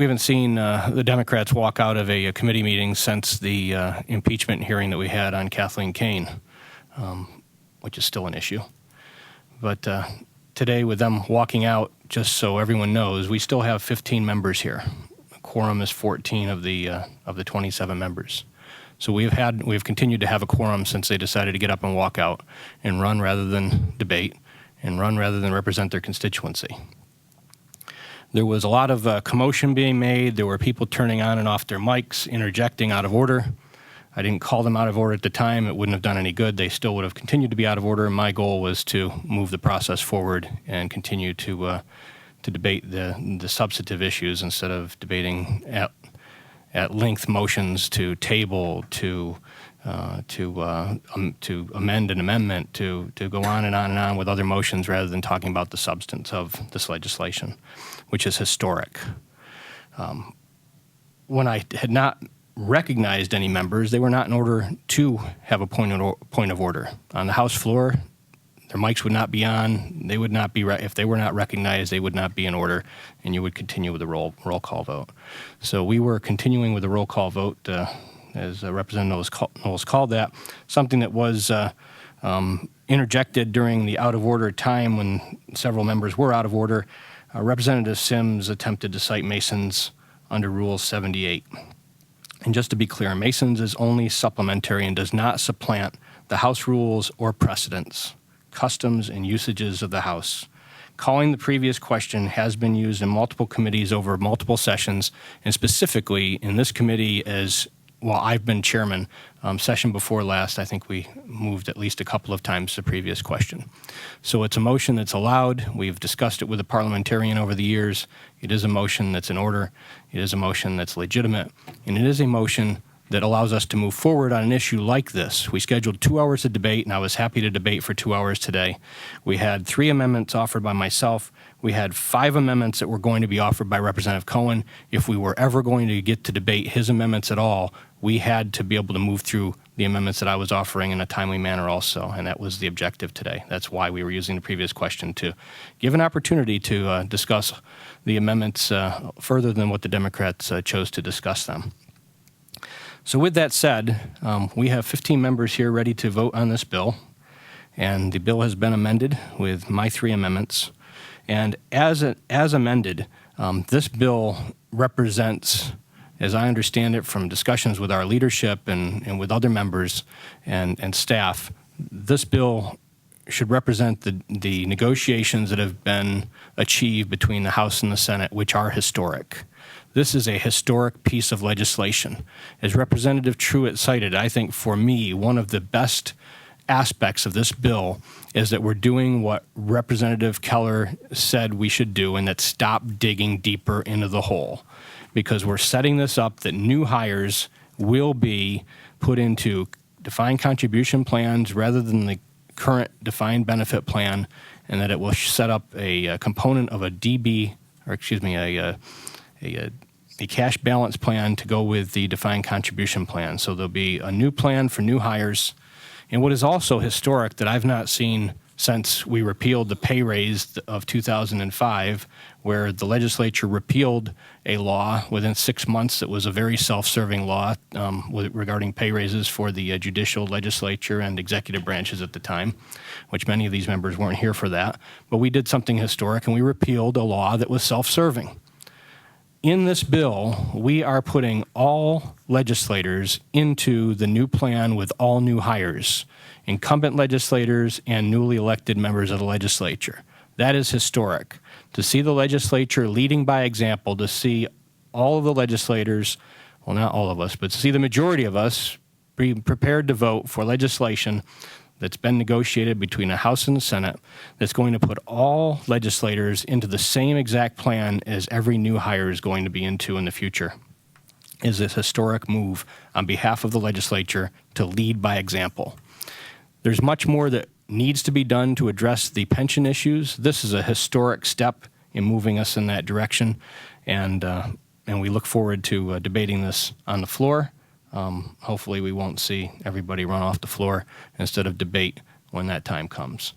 haven't seen the Democrats walk out of a committee meeting since the impeachment hearing that we had on Kathleen Kane, which is still an issue. But today, with them walking out, just so everyone knows, we still have 15 members here. The quorum is 14 of the 27 members. So we've continued to have a quorum since they decided to get up and walk out and run rather than debate and run rather than represent their constituency. There was a lot of commotion being made. There were people turning on and off their mics, interjecting out of order. I didn't call them out of order at the time. It wouldn't have done any good. They still would have continued to be out of order. My goal was to move the process forward and continue to debate the substantive issues instead of debating at length motions to table, to amend an amendment, to go on and on and on with other motions rather than talking about the substance of this legislation, which is historic. When I had not recognized any members, they were not in order to have a point of order. On the House floor, their mics would not be on. They would not be, if they were not recognized, they would not be in order, and you would continue with the roll call vote. So we were continuing with the roll call vote, as Representative Knowles called that, something that was interjected during the out of order time when several members were out of order. Representative Sims attempted to cite Masons under Rule 78. And just to be clear, Masons is only supplementary and does not supplant the House rules or precedents, customs, and usages of the House. Calling the previous question has been used in multiple committees over multiple sessions, and specifically in this committee as, well, I've been chairman, session before last, I think we moved at least a couple of times the previous question. So it's a motion that's allowed. We've discussed it with a parliamentarian over the years. It is a motion that's in order. It is a motion that's legitimate. And it is a motion that allows us to move forward on an issue like this. We scheduled 2 hours of debate, and I was happy to debate for 2 hours today. We had 3 amendments offered by myself. We had 5 amendments that were going to be offered by Representative Cohen. If we were ever going to get to debate his amendments at all, we had to be able to move through the amendments that I was offering in a timely manner also, and that was the objective today. That's why we were using the previous question, to give an opportunity to discuss the amendments further than what the Democrats chose to discuss them. So with that said, we have 15 members here ready to vote on this bill, and the bill has been amended with my 3 amendments. And as amended, this bill represents, as I understand it from discussions with our leadership and with other members and staff, this bill should represent the negotiations that have been achieved between the House and the Senate, which are historic. This is a historic piece of legislation. As Representative Truitt cited, I think for me, one of the best aspects of this bill is that we're doing what Representative Keller said we should do, and that's stop digging deeper into the hole. Because we're setting this up that new hires will be put into defined contribution plans rather than the current defined benefit plan, and that it will set up a component of a a cash balance plan to go with the defined contribution plan. So there'll be a new plan for new hires. And what is also historic that I've not seen since we repealed the pay raise of 2005, where the legislature repealed a law within 6 months that was a very self-serving law regarding pay raises for the judicial, legislature, and executive branches at the time, which many of these members weren't here for that. But we did something historic, and we repealed a law that was self-serving. In this bill, we are putting all legislators into the new plan with all new hires, incumbent legislators and newly elected members of the legislature. That is historic. To see the legislature leading by example, to see all of the legislators, well, not all of us, but to see the majority of us be prepared to vote for legislation that's been negotiated between the House and the Senate that's going to put all legislators into the same exact plan as every new hire is going to be into in the future, is this historic move on behalf of the legislature to lead by example. There's much more that needs to be done to address the pension issues. This is a historic step in moving us in that direction, and we look forward to debating this on the floor. Hopefully we won't see everybody run off the floor instead of debate when that time comes.